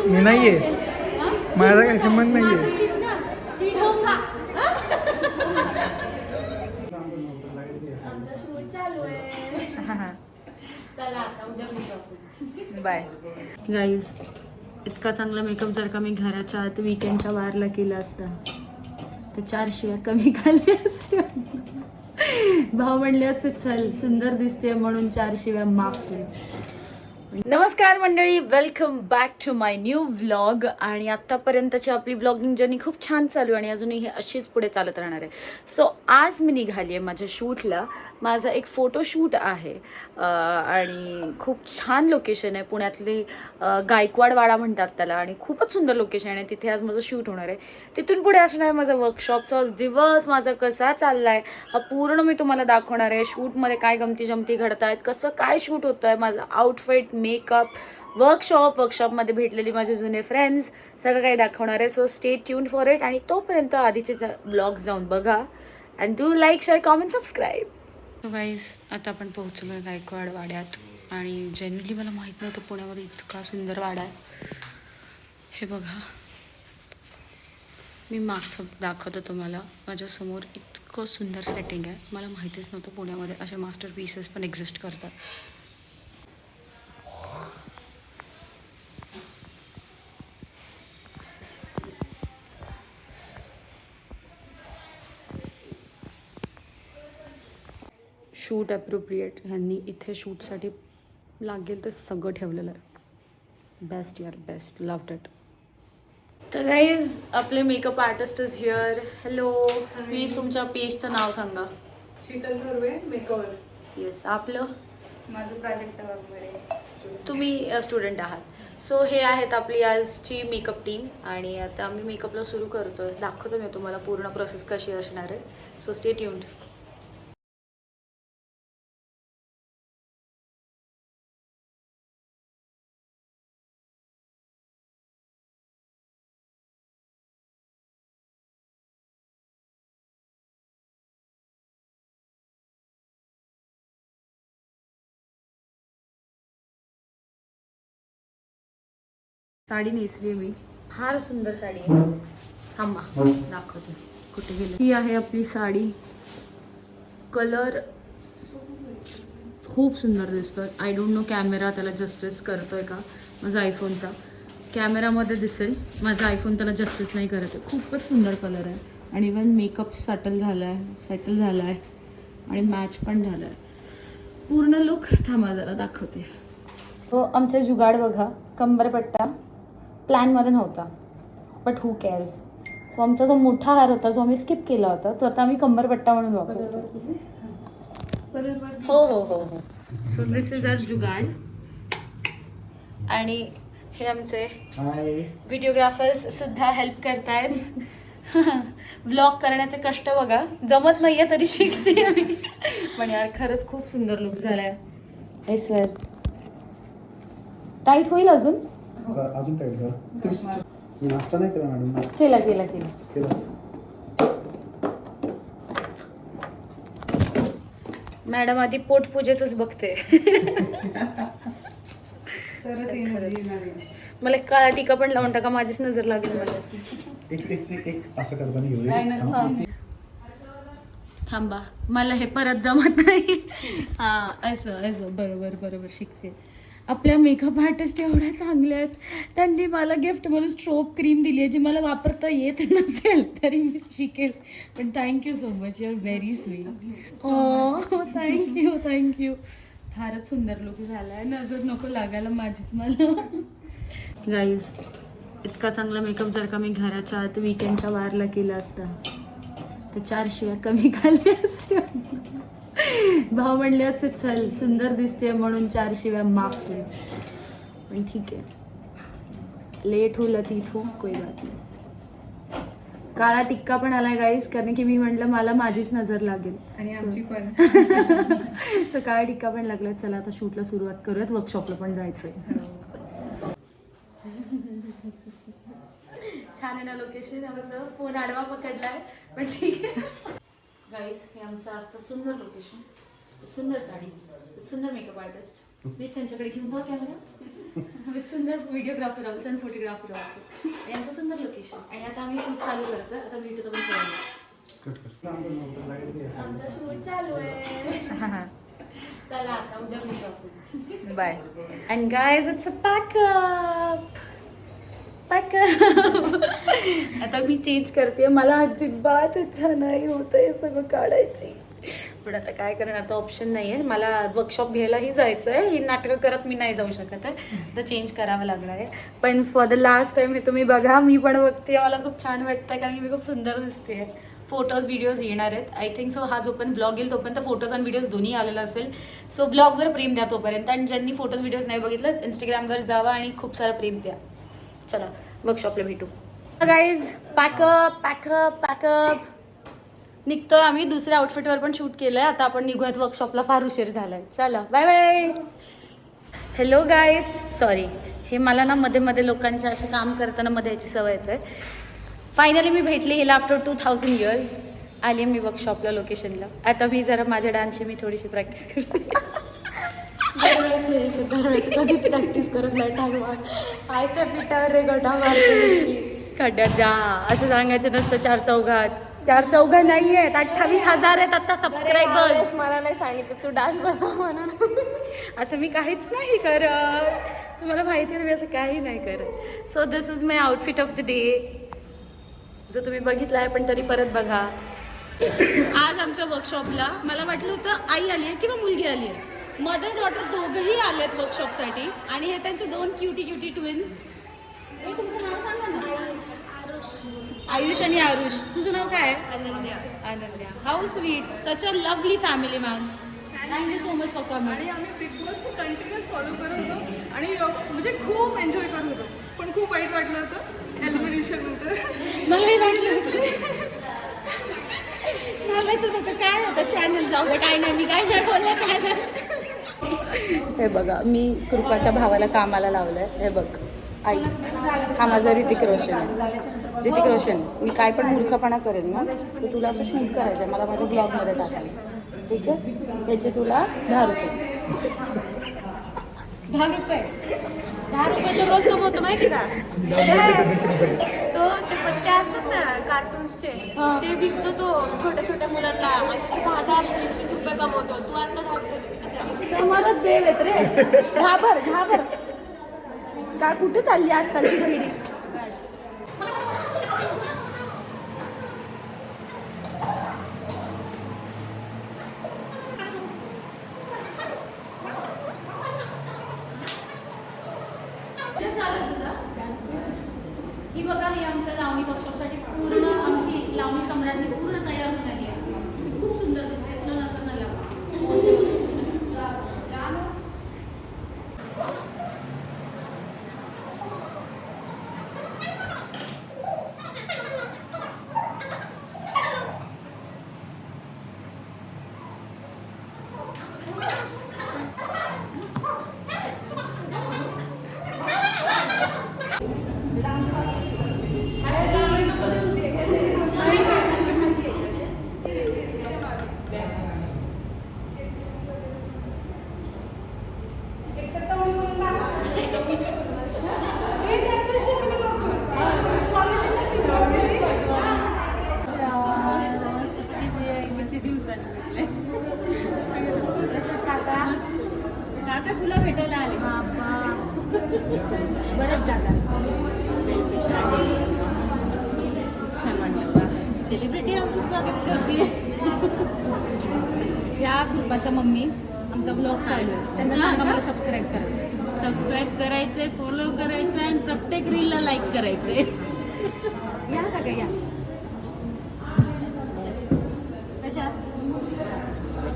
मी नाहीये, माझा काही संबंध नाहीये. आमचा शूट चालू आहे. चला आता उद्या भेटू. Bye guys. इतका चांगला मेकअप जर का मी घराच्या आत वीकेंडच्या वारला केला असता तर 4 शिव्या कमी खाल्ल्या असत्या. भाऊ म्हणले असते चल सुंदर दिसते म्हणून 4 शिव्या माफ केली. नमस्कार मंडळी, welcome back to my new vlog. आणि आत्तापर्यंतची आपली व्लॉगिंग जर्नी खूप छान चालू आहे आणि अजूनही हे अशीच पुढे चालत राहणार आहे. सो आज मी निघाली आहे माझ्या शूटला. माझा एक फोटोशूट आहे आणि खूप छान लोकेशन आहे. पुण्यातली गायकवाड वाडा म्हणतात त्याला आणि खूपच सुंदर लोकेशन आहे. तिथे आज माझं शूट होणार आहे. तिथून पुढे असणार आहे माझा वर्कशॉपचा. आज दिवस माझा कसा चालला आहे हा पूर्ण मी तुम्हाला दाखवणार आहे. शूटमध्ये काय गमती जमती घडत आहेत, कसं काय शूट होतं आहे, माझं आउटफिट, मेकअप, वर्कशॉपमध्ये भेटलेली माझे जुने फ्रेंड्स, सगळं काही दाखवणार आहे. So stay tuned for it. आणि तोपर्यंत आधीचे ब्लॉग जाऊन बघा and do like, share, comment, subscribe. So guys, आता आपण पोहोचलो आहे गायकवाड वाड्यात आणि जेन्युअनली मला माहीत नव्हतं पुण्यामध्ये इतका सुंदर वाडा आहे. हे बघा, मी मागचं दाखवतो तुम्हाला. माझ्यासमोर इतकं सुंदर सेटिंग आहे. मला माहितीच नव्हतं पुण्यामध्ये असे मास्टर पीसेस पण एक्झिस्ट करतात. Shoot appropriate. ह्यांनी इथे शूटसाठी लागेल तर सगळं ठेवलेलं आहे. बेस्ट यार, बेस्ट. Loved it. तर गाईज, आपले makeup artist is here. Hello, please तुमच्या पेजचं नाव सांगा. शीतल धर्वे, मेकअवर. येस. आपलं? माझं प्राजक्ता वाघमारे. तुम्ही स्टुडंट आहात. सो हे आहेत आपली आजची मेकअप टीम आणि आता आम्ही मेकअपला सुरू करतो आहे. दाखवतो मी तुम्हाला पूर्ण प्रोसेस कशी असणार आहे. So stay tuned. साडी नेसली मी, फार सुंदर साडी आहे. थांबा दाखवते कुठे गेली. ही आहे आपली साडी. कलर खूप सुंदर दिसतोय. आय डोंट नो कॅमेरा त्याला जस्टिस करतोय का. माझा आयफोनचा कॅमेरामध्ये दिसेल, माझा आयफोन त्याला जस्टिस नाही करत आहे. खूपच सुंदर कलर आहे आणि इवन मेकअप सेटल झाला आहे आणि मॅच पण झाला आहे. पूर्ण लुक थांबा जरा दाखवते. हो, आमचे जुगाड बघा. कंबरपट्टा प्लॅनमध्ये नव्हता, बट हू केअर्स. सो आमचा जो मोठा हार होता जो आम्ही स्किप केला होता तो आता आम्ही कंबरपट्टा म्हणून वापरतो. हो हो हो हो. सो दिस इज आवर जुगाड. आणि हे आमचे व्हिडिओग्राफर्स सुद्धा हेल्प करतायत. व्लॉग करण्याचे कष्ट बघा. जमत नाहीये तरी शिकते मी. पण यार खरंच खूप सुंदर लुक झालाय. I swear. टाईट होईल अजून टाईट करा. नाश्ता नाही केला मॅडम? केला. मॅडम आधी पोटपूजेच बघते. मला काळा टीका पण लावून टाका, माझीच नजर लागली मला. एक असं करताना थांबा, मला हे परत जमत नाही. हा असं बरोबर शिकते. आपल्या मेकअप आर्टिस्ट एवढ्या चांगल्या आहेत. त्यांनी मला गिफ्ट म्हणून स्ट्रोब क्रीम दिली आहे जी मला वापरता येत नसेल तरी मी शिकेल. पण thank you so much, you are very sweet. Thank you. फारच सुंदर लुक झाला आहे. नजर नको लागायला माझीच मला. गाईज, इतका चांगला मेकअप जर का मी घराच्या आत वीकेंडच्या वारला केला असता तर 4 शिव्या कमी खाल्ल्या असत्या. भाऊ म्हणले असते चल सुंदर दिसते म्हणून 4 शिव्या माफ केली. पण ठीक आहे, लेट हो लतीत हो, कोई बात नाही. काळा टिक्का पण आलाय गाईस, कारण की मी म्हटलं मला माझीच नजर लागेल आणि आमची पण. सो काळा टिक्का पण लागलाय. चला आता शूटला सुरुवात करूयात. वर्कशॉपला पण जायचंय. छान आहे ना लोकेशन. आमचं फोन आडवा पकडलाय पण ठीक आहे. गाईस, हे आमचं आजचं सुंदर लोकेशन, सुंदर साडी, सुंदर मेकअप आर्टिस्ट. प्लीज त्यांच्याकडे घेऊन जा कॅमेरा. विथ सुंदर व्हिडिओग्राफर ऑल्सो आणि फोटोग्राफर ऑल्सो. यांचं सुंदर लोकेशन. आणि आता आम्ही शूट चालू करतोय. आता भेटू तुम्ही थोड्या आमचं शूट चालू आहे. चला आता उद्या भेटू आपण. Bye. And guys it's a pack up. आता मी चेंज करते. मला अजिबात इच्छा नाही होत आहे सगळं काढायची, पण आता काय करणार, आता ऑप्शन नाही आहे. मला वर्कशॉप घ्यायलाही जायचं आहे. ही नाटकं करत मी नाही जाऊ शकत आहे, तर चेंज करावं लागणार आहे. पण फॉर द लास्ट टाइम हे तुम्ही बघा, मी पण बघते. मला खूप छान वाटतं कारण की मी खूप सुंदर दिसते. फोटोज व्हिडिओज येणार आहेत आय थिंक सो. हा जो पण ब्लॉग येईल तोपर्यंत फोटोज आणि व्हिडिओज दोन्ही आलेला असेल. सो ब्लॉगवर प्रेम द्या तोपर्यंत. आणि ज्यांनी फोटोज व्हिडिओज नाही बघितलं इंस्टाग्रामवर जावा आणि खूप सारं प्रेम द्या. चला वर्कशॉपला भेटू. गाईज पॅकअप निघतोय आम्ही. दुसऱ्या आउटफिटवर पण शूट केलंय. आता आपण निघूयात वर्कशॉपला. फार उशीर झालाय. चला bye bye. Hello guys, sorry हे मला ना मध्ये मध्ये लोकांच्या असे काम करताना मध्ये याची सवयच आहे. फायनली मी भेटली हिला आफ्टर 2000 years. आली मी वर्कशॉपला लोकेशनला. आता मी जरा माझ्या डान्सची मी थोडीशी प्रॅक्टिस करते. दरवेळेचं कधीच प्रॅक्टिस करत नाही. टाळवा त्या पिठावर रे गटा मारते. खड्ड्यात जा असं सांगायचं नसतं. चार चौघा नाही आहेत. 28,000 आहेत आता सबस्क्रायबर्स. मला नाही सांगितलं तू डान्स बसव म्हणून. असं मी काहीच नाही करत. तुम्हाला माहिती आहे मी असं काही नाही करत. So this is my outfit of the day, जो तुम्ही बघितला आहे पण तरी परत बघा. आज आमच्या वर्कशॉपला मला वाटलं होतं आई आली आहे किंवा मुलगी आली आहे. मदर डॉटर दोघंही आले आहेत वर्कशॉपसाठी. आणि हे त्यांचे 2 क्युटी ट्विन्स. तुमचं नाव सांगा ना. आयुष आणि आरुष. तुझं नाव काय आहे? Ananya. How sweet. Such a lovely family man. Thank you so much for coming. आणि आम्ही बिग बॉस कंटिन्युअस फॉलो करत होतो आणि म्हणजे खूप एन्जॉय करत होतो. पण खूप वाईट वाटलं होतं एलिमिनेशन नंतर. मलाही वाटलं चालायचंच होतं. काय होतं चॅनल जाऊ दे. काय नाही मी काय नाही बोलले काय नाही. हे बघा मी कृपाच्या भावाला कामाला लावलंय. हे बघ आई, हा माझा ऋतिक रोशन आहे. ऋतिक रोशन, मी काय पण मूर्खपणा करेन ना तर तुला असं शूट करायचं आहे. मला माझ्या ब्लॉगमध्ये टाकायला. ठीक आहे. त्याचे तुला 10 रुपये. 10 रुपये तर रोज कमवतो माहिती का. तो ते पत्ते असतात ना कार्टून्सचे ते विकतो तो छोट्या छोट्या मुलांना. 10-20 रुपये कमवतो. तू आता 10 रुपये समोरच देव येत रे. घाबर काय कुठे चालली आजकालची पिढी. ही बघा ही आमच्या लावणी वर्कशॉपसाठी पूर्ण आमची लावणी सम्राज्ञी पूर्ण तयार होऊन आली आहे. खूप सुंदर दिसते. तुला नजर नाही लागत. काका तुला भेटायला आले. बरंच दादा छान वाटलं. सेलिब्रिटी आमचं स्वागत करते. या ग्रुपाच्या मम्मी आमचा ब्लॉग चालू आहे. त्यांना सांगा मला सबस्क्राईब करा. सबस्क्राईब करायचंय, फॉलो करायचंय आणि प्रत्येक रीलला लाईक करायचंय. या का या कशा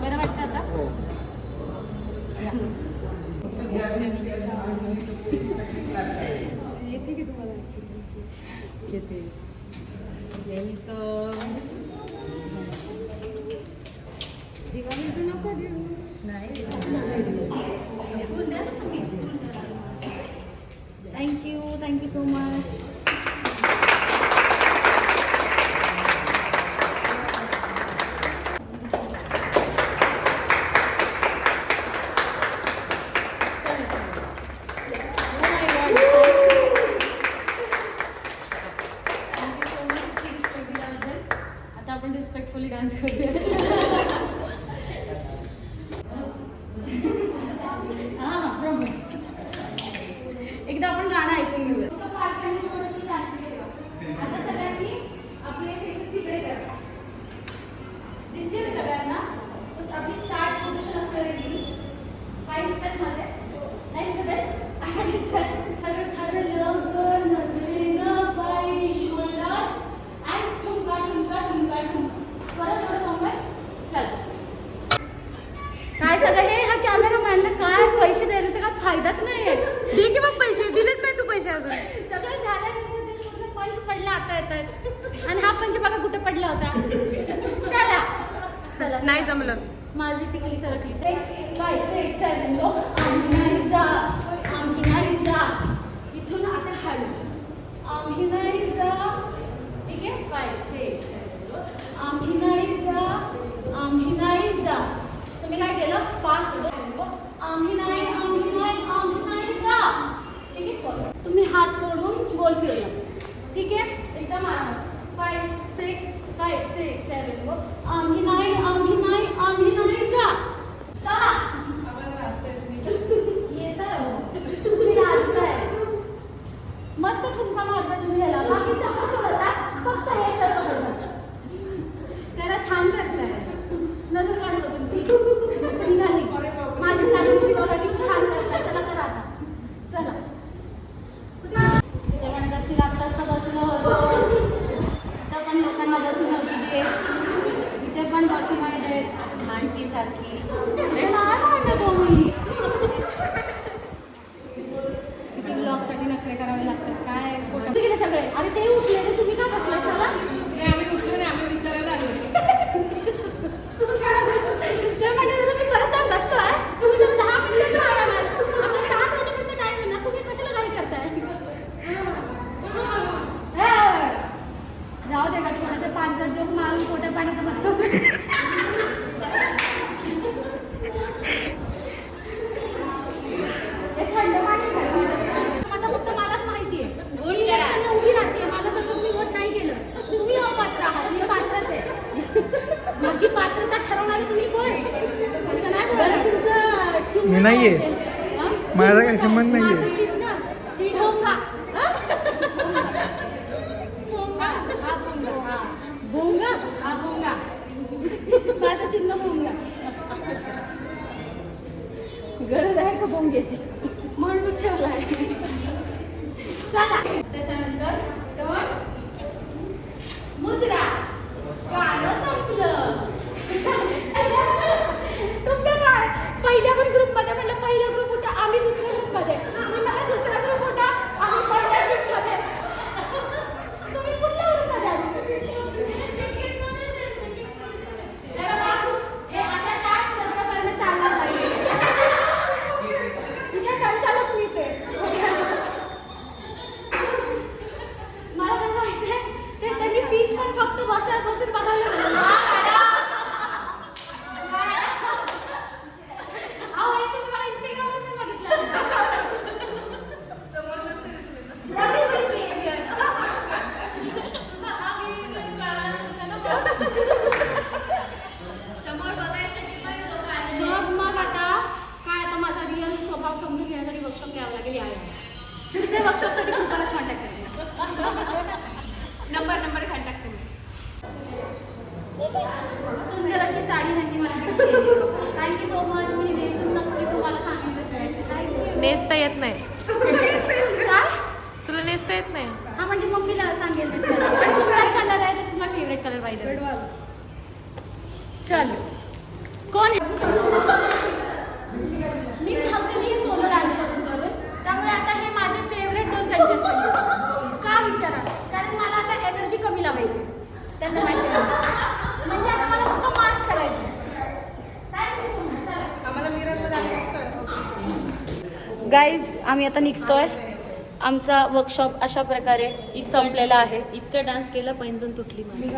बरं वाटतं आता. येते की तुम्हाला येते. दिवाळीचं नको देऊ. Thank you so much. Oh my God. Filling घेऊया. फक्त पाठ्यांनी थोडीशी शांती ठेवा. आता सगळ्यांनी आपले फेसेस तिकडे करा. दिसते मी सगळ्यांना? बस आपली स्टार्ट पोझिशन असते रेडी. पाय दिसतात माझे? नाही दिसत आहे? आता दिसतात. ठरवलं कर नजरेनं पाय शोल्डर अँड ठुमका ठुमका ठुमका ठुमका. परत एवढं थांबय. चल. काय सगळं हे हा कॅमेरामॅनला काय पैसे द्यायला तर काय फायदाच नाहीये. दे की मग पैसे. दिलेच नाही तू पैसे अजून. सगळं झालं पंच पडला आता येतात आणि हा पंच बघा कुठे पडला होता. चला चला नाही जमलं. माझी टिकली सरकली. 6 5 6 7 गो. आम्ही नाही जा आम्ही नाही जा. इथून आता हळू. आम्ही नाही जा. ठीक आहे 5 6 7 गो. आम्ही नाही जा आम्ही नाही जा. तुम्ही काय केलं फास्ट गो. आम्ही नाही आम्ही नाही आम्ही नाही जा. ठीक आहे तुम्ही हात सोडून गोल फिरला. ठीक आहे एकदम आराम. 5 6 5 6 7 गो. आम्ही नाही आम्ही नाही आम्ही नाही जा. चला येत तुम्ही नाचताय. मस्त ठुमका मारता तुम्ही याला. बाकी सगळं सोडता फक्त हे सर्व करता. त्याला छान करताय. नजर काढतो तुमची निघाली. माझी साडी बघा किती छान करताय. चला करा आता. चला ते पण जास्ती लागतात बसलं होतं. इथं पण लोकांना बसून होती. इथे पण बसून नाही देत आंटी सारखी. नाही वाटत हो मी. किती ब्लॉगसाठी नखरे करावे लागतात. काय कुठे गेले सगळे. अरे ते उठले तर तुम्ही का बसला. चला आम्ही उठलो नाही. आम्ही विचारायला आलो. ते म्हणतात मी परत जाऊन बसतोय. तुम्ही जरा 10 मिनिटाचं आरामात. आपल्याला 8 वाजेपर्यंत टाइम आहे ना. तुम्ही कशाला घाई करताय. जाऊ दे का थोडंसं 5 जोक मारून पोट्या पाण्याचं बघतो. हे थंड पाणी आता फक्त मलाच माहिती आहे. मी इलेक्शनला उभी राहते. मला जर तुम्ही वोट नाही केलं तर तुम्ही अपात्र आहात. मी पात्रच आहे. माझी पात्रता ठरवणारी तुम्ही कोण. तुमचं नाही बोलत. मी नाहीये. माझा काही संबंध नाहीये. माझं चिन्ह भोंगा. भोंगा हा भोंगा. भोंगा हा भोंगा. माझं चिन्ह भोंगा. गरज आहे का भोंग्याची म्हणूनच ठेवला आहे. चला त्याच्यानंतर टर्न मुजरा. गाणं संपलं. तुमचं काय पहिल्या पण ग्रुपमध्ये म्हणलं पहिला ग्रुप होता. आम्ही दुसऱ्या ग्रुपमध्ये. मला दुसरा ग्रुप होता. आम्ही पहिल्या ग्रुपमध्ये. तुम्ही कुठल्या ग्रुपमध्ये आले. हे असा टास्क लग्न करणं चाललं पाहिजे. तिथे संचालक मीच आहे. मला कसं वाटतंय ते त्यांनी फीस पण फक्त बसून बघायला मग आता काय आता माझा रिअल स्वभाव समजून घेण्यासाठी वर्कशॉप घ्यावं लागेल. यावेळी पुढच्या वर्कशॉपसाठी खूपच कॉन्टॅक्ट करेल. नंबर कॉन्टॅक्ट करेल. सुंदर अशी साडी त्यांनी मला गिफ्ट केली. Thank you so much. मी नेसून नक्की तुम्हाला सांगेन कशी आहे. नेसता येत नाही. काय तुला नेसता येत नाही. हा म्हणजे मम्मीला सांगेल. पण सुंदर कलर आहे. This is my favourite colour by the way. चल कोण मी थकली सोलो डान्स करून. त्यामुळे आता हे माझे फेवरेट 2 कंटेस्टंट. का विचारा. कारण मला आता एनर्जी कमी लावायची त्यांना माहिती म्हणजे आता मला फक्त मार्क करायचं. Thank you so much. चला आम्हाला मिररला जायचं. गाईज आम्ही आता निघतोय. आमचा वर्कशॉप अशा प्रकारे संपलेला आहे. इतकं डान्स केला पैंजण तुटली माझी.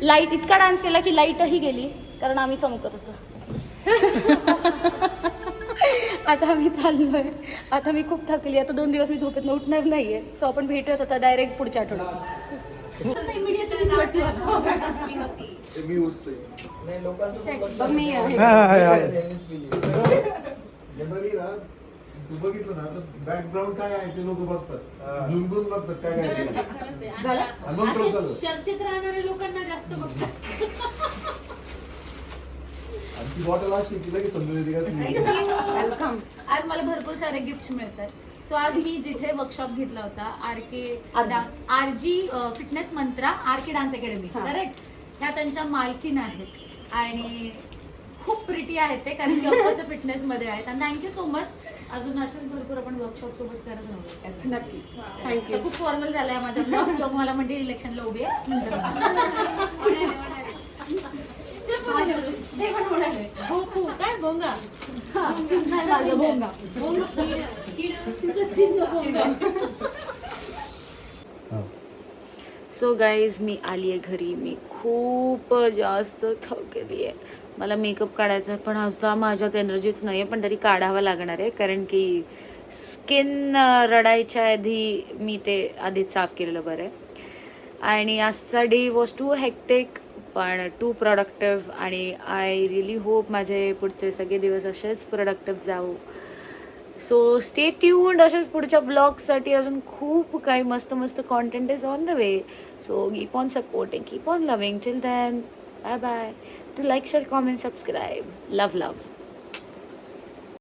लाईट इतका डान्स केला की लाईटही गेली कारण आम्ही चमकत होतो. आता आम्ही चाललोय. आता मी खूप थकली. आता 2 दिवस मी झोपेतनं उठणार नाहीये. सो आपण भेटूयात आता डायरेक्ट पुढच्या आठवड्यात. मी उठतोय. बघ मी जनरली तू बघितलं ना तर बॅकग्राऊंड काय आहे ते लोक बघतात, झुंजून बघतात काय काय खरंच ते. आहे, खरंच आहे. आणि मग असे चालू. चर्चेत राहणाऱ्या लोकांना जास्त बघतात. आणि ती बॉटल अशी की लगेच समजून येते का ती. वेलकम. आज मला भरपूर सारे गिफ्ट मिळत आहेत. सो आज मी जिथे वर्कशॉप घेतला होता RG फिटनेस मंत्रा RK डान्स अकॅडमी, करेक्ट, ह्या त्यांच्या मालकीन आहेत आणि खूप प्रिटी आहेत ते, कारण की ऑफकोर्स ते फिटनेस मध्ये आहेत. आणि थँक्यू सो मच. अजून असेच भरपूर आपण वर्कशॉप सोबत करत राहू. नक्की. थँक्यू. तर खूप फॉर्मल झालाय माझा ब्लॉग. लोक मला म्हणते इलेक्शनला उभी आहे नंतर. ते पण होणार आहे. हो हो काय भोंगा चिन्ह आहे माझं भोंगा. तिचं चिन्ह भोंगा. सो गाईज मी आली आहे घरी. मी खूप जास्त थकली आहे. मला मेकअप काढायचा आहे पण आज माझ्यात एनर्जीच नाही आहे, पण तरी काढावा लागणार आहे कारण की स्किन रडायच्या आधी मी ते आधीच साफ केलेलं बरं आहे. आणि आजचा डे वॉज टू हेक्टिक पण टू प्रोडक्टिव्ह आणि आय रिअली होप माझे पुढचे सगळे दिवस असेच प्रोडक्टिव्ह जाऊ. So stay tuned. असेच पुढच्या ब्लॉगसाठी अजून खूप काही मस्त मस्त content is on the way. So keep on supporting, keep on loving. Till then, bye bye. To like, share, comment, subscribe. Love, love.